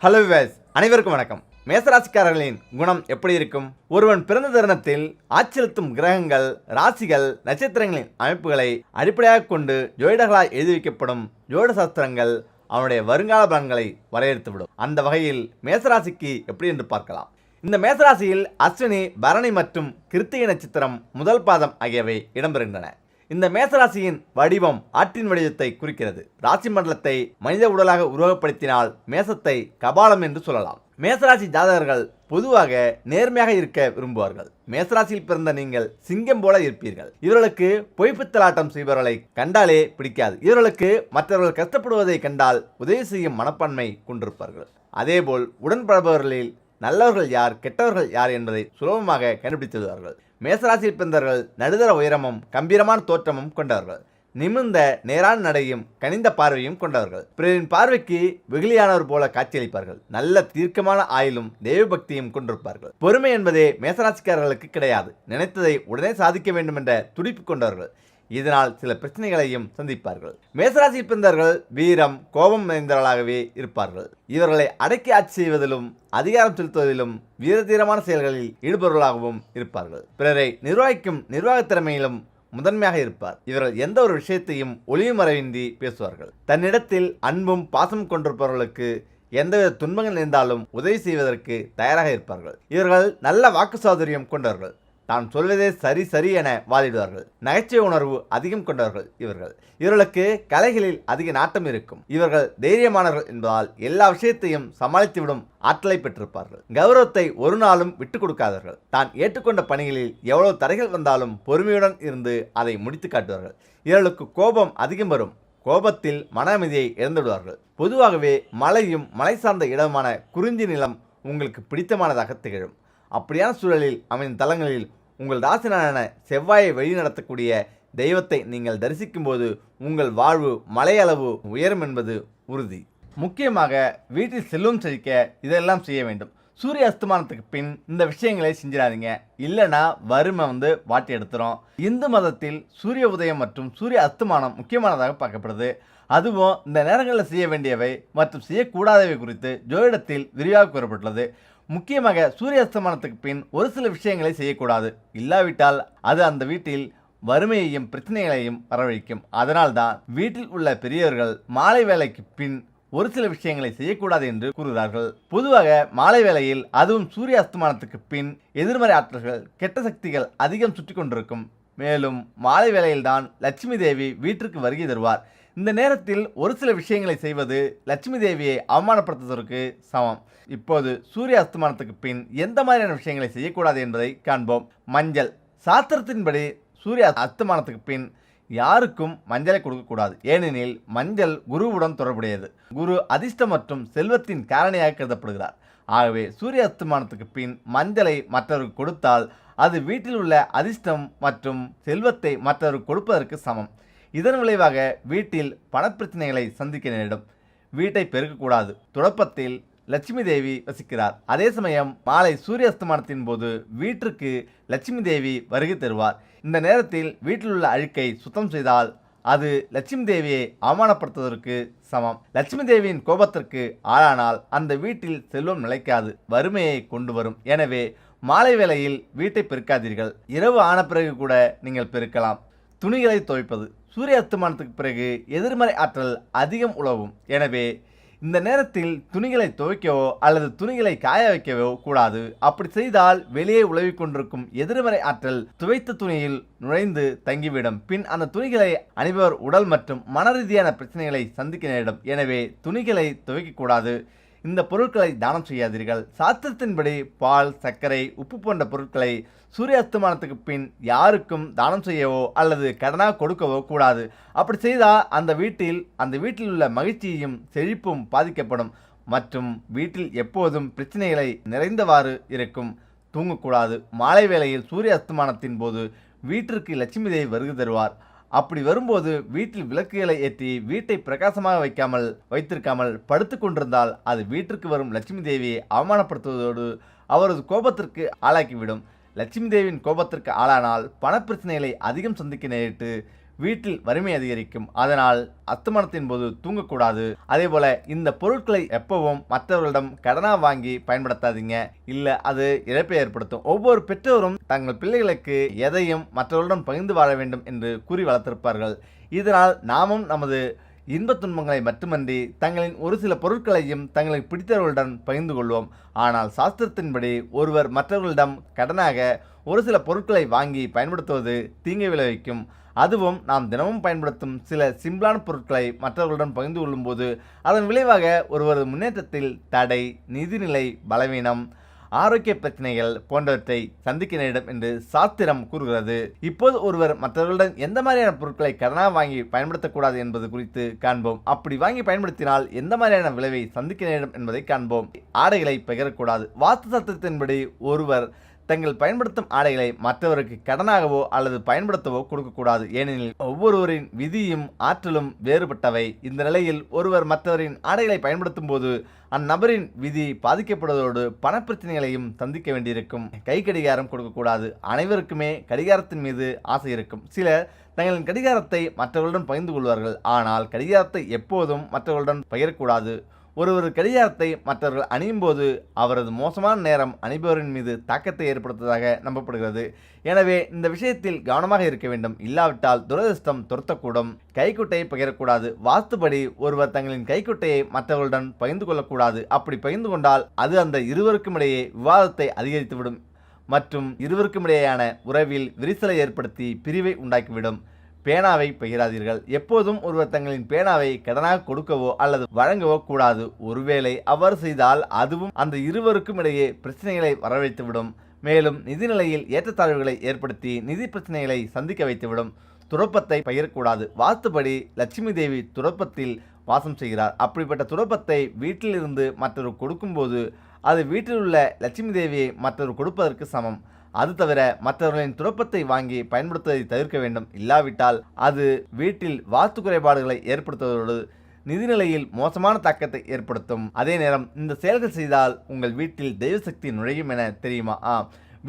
Hello viewers, அனைவருக்கும் வணக்கம். மேசராசிக்காரர்களின் குணம் எப்படி இருக்கும்? ஒருவன் பிறந்த தருணத்தில் ஆட்செலுத்தும் கிரகங்கள், ராசிகள், நட்சத்திரங்களின் அமைப்புகளை அடிப்படையாக கொண்டு ஜோதிடர்களால் எழுதி வைக்கப்படும் ஜோதிட சாஸ்திரங்கள் அவனுடைய வருங்கால பலன்களை வரையறுத்துவிடும். அந்த வகையில் மேசராசிக்கு எப்படி என்று பார்க்கலாம். இந்த மேசராசியில் அஸ்வினி, பரணி மற்றும் கிருத்திகை நட்சத்திரம் முதல் பாதம் ஆகியவை இடம்பெறுகின்றன. இந்த மேசராசியின் வடிவம் ஆற்றின் வடிவத்தை குறிக்கிறது. ராசி மண்டலத்தை மனித உடலாக உருவகப்படுத்தினால் மேசத்தை கபாலம் என்று சொல்லலாம். மேசராசி ஜாதகர்கள் பொதுவாக நேர்மையாக இருக்க விரும்புவார்கள். மேசராசியில் பிறந்த நீங்கள் சிங்கம் போல இருப்பீர்கள். இவர்களுக்கு பொய்ப்பித்தலாட்டம் செய்பவர்களை கண்டாலே பிடிக்காது. இவர்களுக்கு மற்றவர்கள் கஷ்டப்படுவதை கண்டால் உதவி செய்யும் மனப்பான்மை கொண்டிருப்பார்கள். அதேபோல் உடன்படுபவர்களில் நல்லவர்கள் யார், கெட்டவர்கள் யார் என்பதை சுலபமாக கண்டுபிடித்துள்ளார்கள். மேசராசியில் பிறந்தவர்கள் நடுத்தர உயரமும் கம்பீரமான தோற்றமும் கொண்டவர்கள். நிமிர்ந்த நேரான நடையும் கனிந்த பார்வையும் கொண்டவர்கள். பிறரின் பார்வைக்கு வெகுளியானவர் போல காட்சியளிப்பார்கள். நல்ல தீர்க்கமான ஆயுளும் தெய்வ பக்தியும் கொண்டிருப்பார்கள். பொறுமை என்பதே மேசராசிக்காரர்களுக்கு கிடையாது. நினைத்ததை உடனே சாதிக்க வேண்டும் என்ற துடிப்பு கொண்டவர்கள். இதனால் சில பிரச்சனைகளையும் சந்திப்பார்கள். மேசராசியில் பிறந்தவர்கள் வீரம், கோபம் நிறைந்தவர்களாகவே இருப்பார்கள். இவர்களை அடக்கி ஆட்சி செய்வதிலும் அதிகாரம் செலுத்துவதிலும் வீரதீரமான செயல்களில் ஈடுபவர்களாகவும் இருப்பார்கள். பிறரை நிர்வகிக்கும் நிர்வாக திறமையிலும் முதன்மையாக இருப்பார். இவர்கள் எந்த ஒரு விஷயத்தையும் ஒளிவு மறைவின்றி பேசுவார்கள். தன்னிடத்தில் அன்பும் பாசம் கொண்டிருப்பவர்களுக்கு எந்தவித துன்பங்கள் இருந்தாலும் உதவி செய்வதற்கு தயாராக இருப்பார்கள். இவர்கள் நல்ல வாக்கு சாதுரியம் கொண்டவர்கள். தான் சொல்வதே சரி சரி என வாதிடுவார்கள். நகைச்சுவை உணர்வு அதிகம் கொண்டவர்கள் இவர்களுக்கு கலைகளில் அதிக நாட்டம் இருக்கும். இவர்கள் தைரியமானவர்கள் என்பதால் எல்லா விஷயத்தையும் சமாளித்துவிடும் ஆற்றலை பெற்றிருப்பார்கள். கௌரவத்தை ஒரு நாளும் விட்டுக் கொடுக்காதவர்கள். தான் ஏற்றுக்கொண்ட பணிகளில் எவ்வளவு தடைகள் வந்தாலும் பொறுமையுடன் இருந்து அதை முடித்து காட்டுவார்கள். இவர்களுக்கு கோபம் அதிகம் வரும். கோபத்தில் மன அமைதியை இழந்துவிடுவார்கள். பொதுவாகவே மலையும் மலை சார்ந்த இடமான குறிஞ்சி நிலம் உங்களுக்கு பிடித்தமானதாக திகழும். அப்படியான சூழலில் அமைந்த தலங்களில் உங்கள் ராசினான செவ்வாயை வழிநடத்தக்கூடிய தெய்வத்தை நீங்கள் தரிசிக்கும் போது உங்கள் வாழ்வு மலையளவு உயரும் என்பது உறுதி. முக்கியமாக வீட்டில் செல்வம் செழிக்க இதெல்லாம் செய்ய வேண்டும். சூரிய அஸ்தமானத்துக்கு பின் இந்த விஷயங்களை செஞ்சிடாதீங்க, இல்லைனா வறுமை வாட்டி எடுத்துரும். இந்து மதத்தில் சூரிய உதயம் மற்றும் சூரிய அஸ்தமானம் முக்கியமானதாக பார்க்கப்படுது. அதுவும் இந்த நேரங்களில் செய்ய வேண்டியவை மற்றும் செய்யக்கூடாதவை குறித்து ஜோதிடத்தில் விரிவாக கூறப்பட்டுள்ளது. முக்கியமாக சூரிய அஸ்தமானத்துக்கு பின் ஒரு சில விஷயங்களை செய்யக்கூடாது. இல்லாவிட்டால் அது அந்த வீட்டில் வறுமையையும் பிரச்சனைகளையும் வரவழைக்கும். அதனால்தான் வீட்டில் உள்ள பெரியவர்கள் மாலை வேலைக்கு பின் ஒரு சில விஷயங்களை செய்யக்கூடாது என்று கூறுகிறார்கள். பொதுவாக மாலை வேளையில், அதுவும் சூரிய அஸ்தமானத்துக்கு பின் எதிர்மறை ஆற்றல்கள், கெட்ட சக்திகள் அதிகம் சுற்றி கொண்டிருக்கும். மேலும் மாலை வேளையில்தான் லட்சுமி தேவி வீட்டிற்கு வருகை தருவார். இந்த நேரத்தில் ஒரு சில விஷயங்களை செய்வது லட்சுமி தேவியை அவமானப்படுத்துவதற்கு சமம். இப்போது சூரிய அஸ்தமானத்துக்கு பின் எந்த மாதிரியான விஷயங்களை செய்யக்கூடாது என்பதை காண்போம். மஞ்சள். சாஸ்திரத்தின்படி சூரிய அஸ்தமானத்துக்கு பின் யாருக்கும் மஞ்சளை கொடுக்கக்கூடாது. ஏனெனில் மஞ்சள் குருவுடன் தொடர்புடையது. குரு அதிர்ஷ்டம் மற்றும் செல்வத்தின் காரணியாக கருதப்படுகிறார். ஆகவே சூரிய அஸ்தமானத்துக்கு பின் மஞ்சளை மற்றவருக்கு கொடுத்தால் அது வீட்டில் உள்ள அதிர்ஷ்டம் மற்றும் செல்வத்தை மற்றவருக்கு கொடுப்பதற்கு சமம். இதன் விளைவாக வீட்டில் பணப்பிரச்சனைகளை சந்திக்க நேரிடும். வீட்டை பெருக்கக்கூடாது. துடப்பத்தில் லட்சுமி தேவி வசிக்கிறார். அதே சமயம் மாலை சூரிய அஸ்தமானத்தின் போது வீட்டிற்கு லட்சுமி தேவி வருகை தருவார். இந்த நேரத்தில் வீட்டில் உள்ள அழுக்கை சுத்தம் செய்தால் அது லட்சுமி தேவியை அவமானப்படுத்துவதற்கு சமம். லட்சுமி தேவியின் கோபத்திற்கு ஆளானால் அந்த வீட்டில் செல்வம் நிலைக்காது, வறுமையை கொண்டு வரும். எனவே மாலை வேளையில் வீட்டை பெருக்காதீர்கள். இரவு ஆன பிறகு கூட நீங்கள் பெருக்கலாம். துணிகளை துவைப்பது. சூரிய அஸ்தமானத்துக்கு பிறகு எதிர்மறை ஆற்றல் அதிகம் உழவும். எனவே இந்த நேரத்தில் துணிகளை துவைக்கவோ அல்லது துணிகளை காய வைக்கவோ கூடாது. அப்படி செய்தால் வெளியே உழவிக் கொண்டிருக்கும் எதிர்மறை ஆற்றல் துவைத்த துணியில் நுழைந்து தங்கிவிடும். பின் அந்த துணிகளை அணிபவர் உடல் மற்றும் மன ரீதியான பிரச்சனைகளை சந்திக்க நேரிடும். எனவே துணிகளை துவைக்கக்கூடாது. இந்த பொருட்களை தானம் செய்யாதீர்கள். சாஸ்திரத்தின்படி பால், சர்க்கரை, உப்பு போன்ற பொருட்களை சூரிய அஸ்தமானத்துக்கு பின் யாருக்கும் தானம் செய்யவோ அல்லது கடனாக கொடுக்கவோ கூடாது. அப்படி செய்தால் அந்த வீட்டில் உள்ள மகிழ்ச்சியும் செழிப்பும் பாதிக்கப்படும் மற்றும் வீட்டில் எப்போதும் பிரச்சனைகளை நிறைந்தவாறு இருக்கும். தூங்கக்கூடாது. மாலை வேளையில் சூரிய அஸ்தமானத்தின் போது வீட்டிற்கு லட்சுமி தேவி வருகை தருவார். அப்படி வரும்போது வீட்டில் விளக்குகளை ஏற்றி வீட்டை பிரகாசமாக வைத்திருக்காமல் படுத்து கொண்டிருந்தால் அது வீட்டிற்கு வரும் லட்சுமி தேவியை அவமானப்படுத்துவதோடு அவரது கோபத்திற்கு ஆளாக்கிவிடும். லட்சுமி தேவியின் கோபத்திற்கு ஆளானால் பணப்பிரச்சனைகளை அதிகம் சந்திக்க நேரிட்டு வீட்டில் வறுமை அதிகரிக்கும். அதனால் அஸ்தமனத்தின் போது தூங்கக்கூடாது. அதே போல இந்த பொருட்களை எப்பவும் மற்றவர்களிடம் கடனா வாங்கி பயன்படுத்தாதீங்க, இல்ல அது இழப்பை ஏற்படுத்தும். ஒவ்வொரு பெற்றோரும் தங்கள் பிள்ளைகளுக்கு எதையும் மற்றவர்களுடன் பகிர்ந்து வாழ வேண்டும் என்று கூறி வளர்த்திருப்பார்கள். இதனால் நாமும் நமது இன்பத் துன்பங்களை மட்டுமன்றி தங்களின் ஒரு சில பொருட்களையும் தங்களுக்கு பிடித்தவர்களுடன் பகிர்ந்து கொள்வோம். ஆனால் சாஸ்திரத்தின்படி ஒருவர் மற்றவர்களிடம் கடனாக ஒரு சில பொருட்களை வாங்கி பயன்படுத்துவது தீங்கை விளைவிக்கும். அதுவும் நாம் தினமும் பயன்படுத்தும் சில சிம்பிளான பொருட்களை மற்றவர்களுடன் பகிர்ந்து கொள்ளும்போது அதன் விளைவாக ஒருவரது முன்னேற்றத்தில் தடை, நிதிநிலை பலவீனம், ஆரோக்கிய பிரச்சனைகள் போன்றவற்றை சந்திக்க நேரிடும் என்று சாஸ்திரம் கூறுகிறது. இப்போது ஒருவர் மற்றவர்களுடன் எந்த மாதிரியான பொருட்களை கடனாக வாங்கி பயன்படுத்தக்கூடாது என்பது குறித்து காண்போம். அப்படி வாங்கி பயன்படுத்தினால் எந்த மாதிரியான விளைவை சந்திக்க நேரிடும் என்பதை காண்போம். ஆடைகளை பகிரக்கூடாது. வாஸ்து சட்டத்தின்படி ஒருவர் தங்கள் பயன்படுத்தும் ஆடைகளை மற்றவருக்கு கடனாகவோ அல்லது பயன்படுத்தவோ கொடுக்கக்கூடாது. ஏனெனில் ஒவ்வொருவரின் விதியும் ஆற்றலும் வேறுபட்டவை. இந்த நிலையில் ஒருவர் மற்றவரின் ஆடைகளை பயன்படுத்தும் போது அந்நபரின் விதி பாதிக்கப்படுவதோடு பணப்பிரச்சனைகளையும் சந்திக்க வேண்டியிருக்கும். கை கடிகாரம் கொடுக்கக்கூடாது. அனைவருக்குமே கடிகாரத்தின் மீது ஆசை இருக்கும். சிலர் தங்களின் கடிகாரத்தை மற்றவர்களுடன் பகிர்ந்து கொள்வார்கள். ஆனால் கடிகாரத்தை எப்போதும் மற்றவர்களுடன் பகிரக்கூடாது. ஒருவர் கடிகாரத்தை மற்றவர்கள் அணியும் போது அவரது மோசமான நேரம் அணிபவரின் மீது தாக்கத்தை ஏற்படுத்துவதாக நம்பப்படுகிறது. எனவே இந்த விஷயத்தில் கவனமாக இருக்க வேண்டும். இல்லாவிட்டால் துரதிர்ஷ்டம் துரத்தக்கூடும். கைக்குட்டையை பகிரக்கூடாது. வாஸ்துபடி ஒருவர் தங்களின் கைக்குட்டையை மற்றவர்களுடன் பகிர்ந்து கொள்ளக்கூடாது. அப்படி பகிர்ந்து கொண்டால் அது அந்த இருவருக்கும் இடையே விவாதத்தை அதிகரித்துவிடும் மற்றும் இருவருக்கும் இடையேயான உறவில் விரிசலை ஏற்படுத்தி பிரிவை உண்டாக்கிவிடும். பேனாவை பகிராதீர்கள். எப்போதும் ஒருவர் தங்களின் பேனாவை கடனாக கொடுக்கவோ அல்லது வழங்கவோ கூடாது. ஒருவேளை அவ்வாறு செய்தால் அதுவும் அந்த இருவருக்கும் இடையே பிரச்சனைகளை வரவைத்துவிடும். மேலும் நிதிநிலையில் ஏற்றத்தாழ்வுகளை ஏற்படுத்தி நிதி பிரச்சனைகளை சந்திக்க வைத்துவிடும். துரப்பத்தை பகிரக்கூடாது. வாஸ்துபடி லட்சுமி தேவி துரப்பத்தில் வாசம் செய்கிறார். அப்படிப்பட்ட துரப்பத்தை வீட்டில் இருந்து மற்றொரு கொடுக்கும்போது அது வீட்டில் உள்ள லட்சுமி தேவியை மற்றொரு கொடுப்பதற்கு சமம். அது தவிர மற்றவர்களின் துரப்பத்தை வாங்கி பயன்படுத்துவதை தவிர்க்க வேண்டும். இல்லாவிட்டால் அது வீட்டில் வாஸ்து குறைபாடுகளை ஏற்படுத்துவதோடு நிதிநிலையில் மோசமான தாக்கத்தை ஏற்படுத்தும். அதே நேரம் இந்த செயல்கள் செய்தால் உங்கள் வீட்டில் தெய்வசக்தி நுழையும் என தெரியுமா?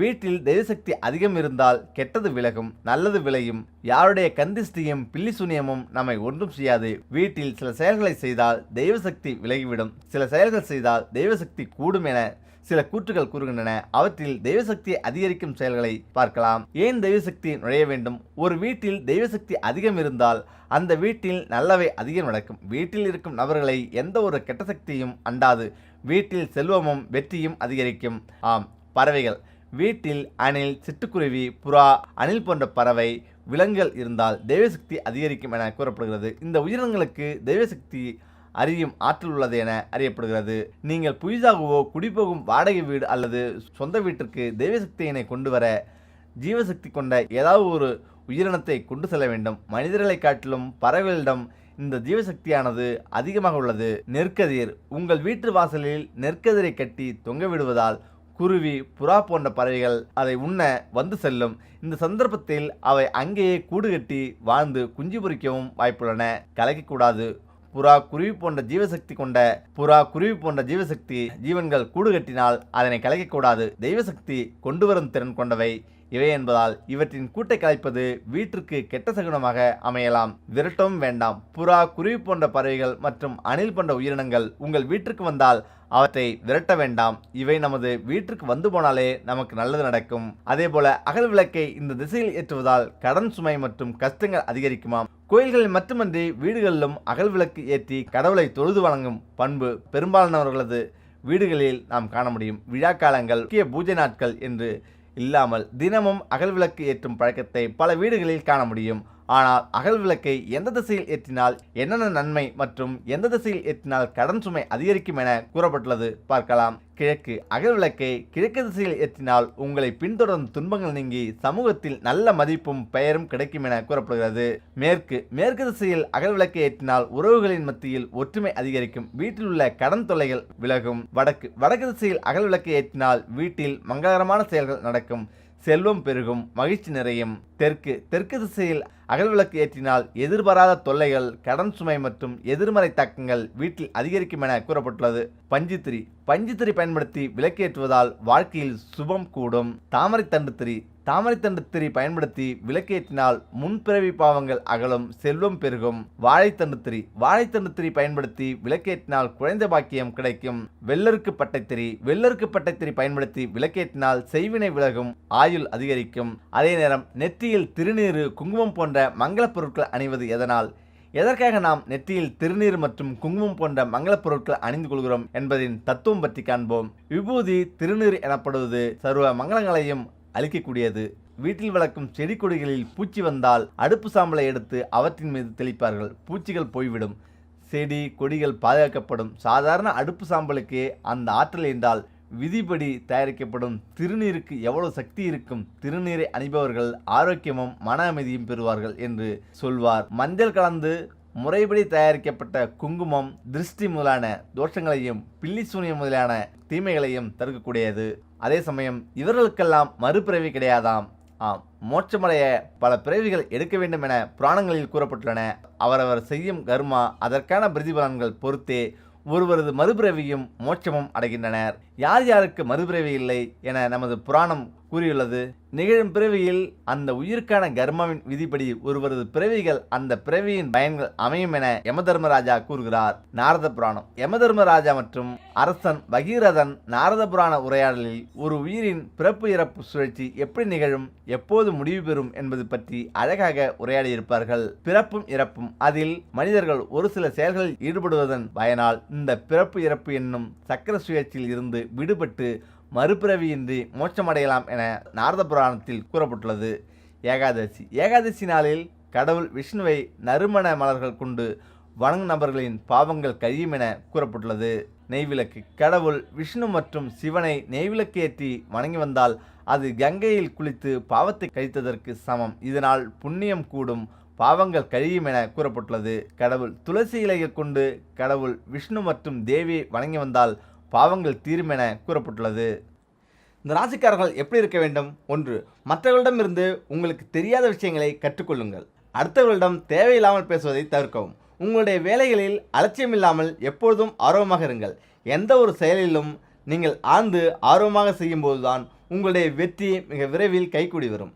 வீட்டில் தெய்வசக்தி அதிகம் இருந்தால் கெட்டது விலகும், நல்லது விளையும். யாருடைய கந்திஷ்டியும் பில்லி சூனியமும் நம்மை ஒன்றும் செய்யாது. வீட்டில் சில செயல்களை செய்தால் தெய்வசக்தி விலகிவிடும். சில செயல்கள் செய்தால் தெய்வசக்தி கூடும் என சில கூற்றுகள் கூறுகின்றன. அவற்றில் தெய்வசக்தியை அதிகரிக்கும் செயல்களை பார்க்கலாம். ஏன் தெய்வசக்தி நுழைய வேண்டும்? ஒரு வீட்டில் தெய்வசக்தி அதிகம் இருந்தால் அந்த வீட்டில் நல்லவை அதிகம் நடக்கும். வீட்டில் இருக்கும் நபர்களை எந்த ஒரு கெட்ட சக்தியும் அண்டாது. வீட்டில் செல்வமும் வெற்றியும் அதிகரிக்கும். பறவைகள். வீட்டில் அணில், சிட்டுக்குருவி, புறா, அணில் போன்ற பறவை விலங்குகள் இருந்தால் தெய்வசக்தி அதிகரிக்கும் என கூறப்படுகிறது. இந்த உயிரினங்களுக்கு தெய்வசக்தி அறியும் ஆற்றல் உள்ளது என அறியப்படுகிறது. நீங்கள் புதிதாகவோ குடிபோகும் வாடகை வீடு அல்லது சொந்த வீட்டிற்கு தெய்வசக்தியினை கொண்டு வர ஜீவசக்தி கொண்ட ஏதாவது ஒரு உயிரினத்தை கொண்டு செல்ல வேண்டும். மனிதர்களை காட்டிலும் பறவைகளிடம் இந்த ஜீவசக்தியானது அதிகமாக உள்ளது. நெற்கதிர். உங்கள் வீட்டு வாசலில் நெற்கதிரை கட்டி தொங்க விடுவதால் குருவி, புறா போன்ற பறவைகள் அதை உண்ண வந்து செல்லும். இந்த சந்தர்ப்பத்தில் அவை அங்கேயே கூடு கட்டி வாழ்ந்து குஞ்சு பொரிக்கவும் வாய்ப்புள்ளன. கலக்கக்கூடாது. புறா குருவி போன்ற ஜீவசக்தி ஜீவன்கள் கூடு கட்டினால் அதனை கலைக்கக்கூடாது. தெய்வசக்தி கொண்டு வரும் திறன் கொண்டவை இவை என்பதால் இவற்றின் கூட்டை கலைப்பது வீட்டிற்கு கெட்ட சகுனமாக அமையலாம். விரட்டவும் வேண்டாம். புறா, குருவி போன்ற பறவைகள் மற்றும் அணில் போன்ற உயிரினங்கள் உங்கள் வீட்டிற்கு வந்தால் அவற்றை விரட்ட வேண்டாம். இவை நமது வீட்டிற்கு வந்து போனாலே நமக்கு நல்லது நடக்கும். அதே போல அகல் விளக்கை இந்த திசையில் ஏற்றுவதால் கடன் சுமை மற்றும் கஷ்டங்கள் அதிகரிக்குமாம். கோயில்களில் மட்டுமன்றி வீடுகளிலும் அகல் விளக்கு ஏற்றி கடவுளை தொழுது வணங்கும் பண்பு பெரும்பாலானவர்களது வீடுகளில் நாம் காண முடியும். விழா காலங்கள், முக்கிய பூஜை நாட்கள் என்று இல்லாமல் தினமும் அகல் விளக்கு ஏற்றும் பழக்கத்தை பல வீடுகளில் காண முடியும். ஆனால் அகல் விளக்கை எந்த திசையில் ஏற்றினால் என்னென்ன நன்மை மற்றும் எந்த திசையில் ஏற்றினால் கடன் சுமை அதிகரிக்கும் என கூறப்பட்டுள்ளது பார்க்கலாம். கிழக்கு. அகல் விளக்கை கிழக்கு திசையில் ஏற்றினால் உங்களை பின்தொடரும் துன்பங்கள் நீங்கி சமூகத்தில் நல்ல மதிப்பும் பெயரும் கிடைக்கும் என கூறப்படுகிறது. மேற்கு. மேற்கு திசையில் அகல் விளக்கை ஏற்றினால் உறவுகளின் மத்தியில் ஒற்றுமை அதிகரிக்கும். வீட்டில் உள்ள கடன் தொல்லைகள் விலகும். வடக்கு. வடக்கு திசையில் அகல் விளக்கை ஏற்றினால் வீட்டில் மங்களகரமான செயல்கள் நடக்கும், செல்வம் பெருகும், மகிழ்ச்சி நிறையும். தெற்கு. தெற்கு திசையில் அகல்விளக்கு ஏற்றினால் எதிர்பாராத தொல்லைகள், கடன் சுமை மற்றும் எதிர்மறை தாக்கங்கள் வீட்டில் அதிகரிக்கும் என கூறப்பட்டுள்ளது. பஞ்சுத்திரி பயன்படுத்தி விளக்கேற்றுவதால் வாழ்க்கையில் சுபம் கூடும். தாமரைத்தண்டு திரி பயன்படுத்தி விளக்கேற்றினால் முன்பிறவி பாவங்கள் அகலும், செல்வம் பெருகும். வாழைத்தண்டு திரி பயன்படுத்தி விளக்கேற்றினால் குழந்தை பாக்கியம் கிடைக்கும். வெள்ளருக்கு பட்டைத்திரி பயன்படுத்தி விளக்கேற்றினால் செய்வினை விலகும், ஆயுள் அதிகரிக்கும். அதே நேரம் நெற்றியில் திருநீறு, குங்குமம் போன்ற மங்கள பொருட்கள் அணிவது எதற்காக நாம் நெற்றியில் திருநீர் மற்றும் குங்குமம் போன்ற மங்கள பொருட்கள் அணிந்து கொள்கிறோம் என்பதின் தத்துவம் பற்றி காண்போம். விபூதி திருநீர் எனப்படுவது சர்வ மங்களங்களையும் அளிக்கக்கூடியது. வீட்டில் வளர்க்கும் செடி கொடிகளில் பூச்சி வந்தால் அடுப்பு சாம்பலை எடுத்து அவற்றின் மீது தெளிப்பார்கள், பூச்சிகள் போய்விடும், செடி கொடிகள் பாதுகாக்கப்படும். சாதாரண அடுப்பு சாம்பலுக்கு அந்த ஆற்றல் என்றால் விதிப்படி தயாரிக்கப்படும் திருநீருக்கு எவ்வளவு சக்தி இருக்கும். திருநீரை அணிபவர்கள் ஆரோக்கியமும் மன அமைதியும் பெறுவார்கள் என்று சொல்வார். மஞ்சள் கலந்து முறைப்படி தயாரிக்கப்பட்ட குங்குமம் திருஷ்டி முதலான தோஷங்களையும் பில்லி சூனியம் முதலான தீமைகளையும் தடுக்கக்கூடியது. அதே சமயம் இவர்களுக்கெல்லாம் மறுபிறவி கிடையாதாம். மோட்சமடைய பல பிறவிகள் எடுக்க வேண்டும் என புராணங்களில் கூறப்பட்டுள்ளன. அவரவர் செய்யும் கர்மா அதற்கான பிரதிபலன்கள் பொறுத்தே ஒருவரது மறுபிறவியும் மோட்சமும் அடைகின்றனர். யாருக்கு மறுபிறவி இல்லை என நமது புராணம் கூறியுள்ளது. நிகழும் பிறவியில் அந்த உயிருக்கான கர்மாவின் விதிப்படி ஒருவரது பிறவிகள் அந்த பிறவியின் பயன்கள் அமையும் என யமதர்மராஜா கூறுகிறார். நாரத புராணம். யமதர்மராஜா மற்றும் அரசன் பகீரதன் நாரத புராண உரையாடலில் ஒரு உயிரின் பிறப்பு இறப்பு சுழற்சி எப்படி நிகழும், எப்போது முடிவு பெறும் என்பது பற்றி அழகாக உரையாடியிருப்பார்கள். பிறப்பும் இறப்பும். அதில் மனிதர்கள் ஒரு சில செயல்களில் ஈடுபடுவதன் பயனால் இந்த பிறப்பு இறப்பு என்னும் சக்கர சுழற்சியில் இருந்து விடுபட்டு மறுபிறவியின்றி மோட்சமடையலாம் என நாரத புராணத்தில் கூறப்பட்டுள்ளது. ஏகாதசி நாளில் கடவுள் விஷ்ணுவை நறுமண மலர்கள் கொண்டு வணங்கும் நபர்களின் பாவங்கள் கழியும் என கூறப்பட்டுள்ளது. நெய்விளக்கு. கடவுள் விஷ்ணு மற்றும் சிவனை நெய்விளக்கு ஏற்றி வணங்கி வந்தால் அது கங்கையில் குளித்து பாவத்தை கழித்ததற்கு சமம். இதனால் புண்ணியம் கூடும், பாவங்கள் கழியும் என கூறப்பட்டுள்ளது. கடவுள் துளசி இலையை கொண்டு கடவுள் விஷ்ணு மற்றும் தேவியை வணங்கி வந்தால் பாவங்கள் தீரும் என கூறப்பட்டுள்ளது. இந்த ராசிக்காரர்கள் எப்படி இருக்க வேண்டும்? 1. மற்றவர்களிடமிருந்து உங்களுக்கு தெரியாத விஷயங்களை கற்றுக்கொள்ளுங்கள். அடுத்தவர்களிடம் தேவையில்லாமல் பேசுவதை தவிர்க்கவும். உங்களுடைய வேலைகளில் அலட்சியமில்லாமல் எப்பொழுதும் ஆர்வமாக இருங்கள். எந்த ஒரு செயலிலும் நீங்கள் ஆழ்ந்து ஆர்வமாக செய்யும்போதுதான் உங்களுடைய வெற்றி மிக விரைவில் கைகூடி வரும்.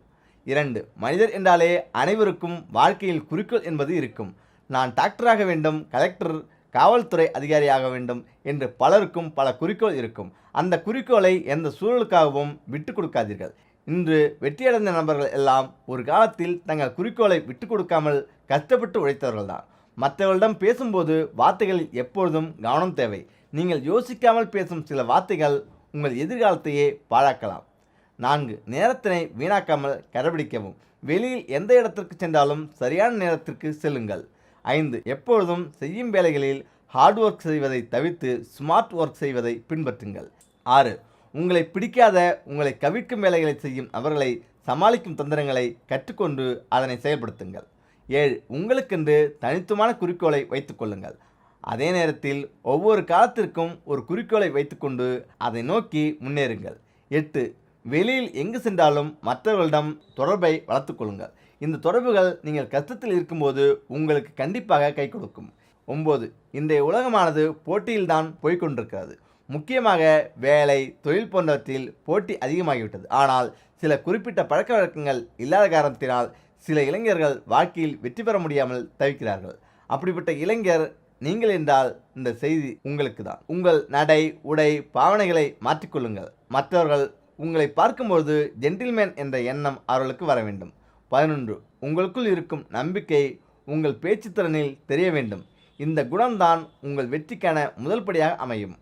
2. மனிதர் என்றாலே அனைவருக்கும் வாழ்க்கையில் குறிக்கோள் என்பது இருக்கும். நான் டாக்டராக வேண்டும், கலெக்டர், காவல்துறை அதிகாரியாக வேண்டும் என்று பலருக்கும் பல குறிக்கோள் இருக்கும். அந்த குறிக்கோளை எந்த சூழலுக்காகவும் விட்டு கொடுக்காதீர்கள். இன்று வெற்றியடைந்த நபர்கள் எல்லாம் ஒரு காலத்தில் தங்கள் குறிக்கோளை விட்டு கொடுக்காமல் கஷ்டப்பட்டு உழைத்தவர்கள்தான். மற்றவர்களிடம் பேசும்போது வார்த்தைகளில் எப்பொழுதும் கவனம் தேவை. நீங்கள் யோசிக்காமல் பேசும் சில வார்த்தைகள் உங்கள் எதிர்காலத்தையே பாழாக்கலாம். 4. நேரத்தினை வீணாக்காமல் கடைபிடிக்கவும். வெளியில் எந்த இடத்திற்கு சென்றாலும் சரியான நேரத்திற்கு செல்லுங்கள். 5. எப்பொழுதும் செய்யும் வேலைகளில் ஹார்ட் ஒர்க் செய்வதை தவிர்த்து ஸ்மார்ட் ஒர்க் செய்வதை பின்பற்றுங்கள். 6. உங்களை பிடிக்காத, உங்களை கவிழ்க்கும் வேலைகளை செய்யும் நபர்களை சமாளிக்கும் தந்திரங்களை கற்றுக்கொண்டு அதனை செயல்படுத்துங்கள். 7. உங்களுக்கென்று தனித்துவமான குறிக்கோளை வைத்துக்கொள்ளுங்கள். அதே நேரத்தில் ஒவ்வொரு காலத்திற்கும் ஒரு குறிக்கோளை வைத்துக்கொண்டு அதை நோக்கி முன்னேறுங்கள். 8. வெளியில் எங்கு சென்றாலும் மற்றவர்களிடம் தொடர்பை வளர்த்துக் கொள்ளுங்கள். இந்த தொடர்புகள் நீங்கள் கஷ்டத்தில் இருக்கும்போது உங்களுக்கு கண்டிப்பாக கை கொடுக்கும். 9. இன்றைய உலகமானது போட்டியில்தான் போய்கொண்டிருக்கிறது. முக்கியமாக வேலை, தொழில் போன்றவற்றில் போட்டி அதிகமாகிவிட்டது. ஆனால் சில குறிப்பிட்ட பழக்க வழக்கங்கள் இல்லாத காரணத்தினால் சில இளைஞர்கள் வாழ்க்கையில் வெற்றி பெற முடியாமல் தவிக்கிறார்கள். அப்படிப்பட்ட இளைஞர் நீங்கள் என்றால் இந்த செய்தி உங்களுக்கு தான். உங்கள் நடை, உடை, பாவனைகளை மாற்றிக்கொள்ளுங்கள். மற்றவர்கள் உங்களை பார்க்கும்போது ஜென்டில்மேன் என்ற எண்ணம் அவர்களுக்கு வர வேண்டும். 11. உங்களுக்குள் இருக்கும் நம்பிக்கை உங்கள் பேச்சுத்திறனில் தெரிய வேண்டும். இந்த குணம்தான் உங்கள் வெற்றிக்கான முதல் படியாக அமையும்.